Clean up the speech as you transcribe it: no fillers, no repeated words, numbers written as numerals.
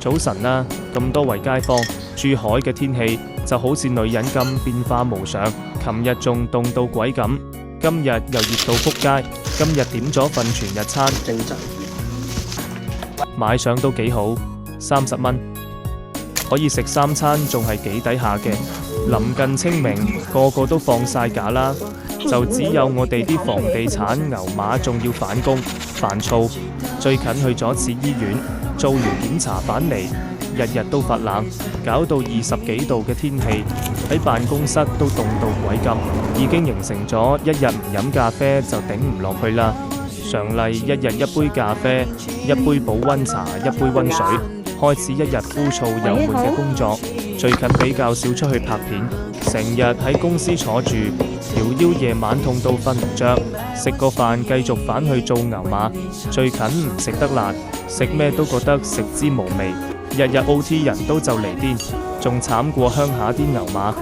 早晨啦，咁多位街坊，珠海嘅天氣就好似女人咁變化無常，琴日仲凍到鬼咁，今日又熱到撲街。今日點咗份全日餐，買相都幾好，30蚊可以食3餐，仲係幾抵下嘅。臨近清明，個個都放晒假啦，就只有我哋啲房地產牛馬仲要返工，煩躁。最近去咗次醫院，做完檢查返嚟，日日都發冷，搞到20幾度嘅天氣，喺辦公室都凍到鬼咁，已經形成咗一日唔飲咖啡就頂唔落去啦。常例一日一杯咖啡，一杯保溫茶，一杯溫水，開始一日枯燥又悶嘅工作。最近比較少出去拍片，成日喺公司坐住，條腰夜晚痛到瞓唔着，食個飯繼續返去做牛馬。最近唔食得辣，食咩都覺得食之無味，日日 OT 人都就嚟癲，仲慘過鄉下啲牛馬。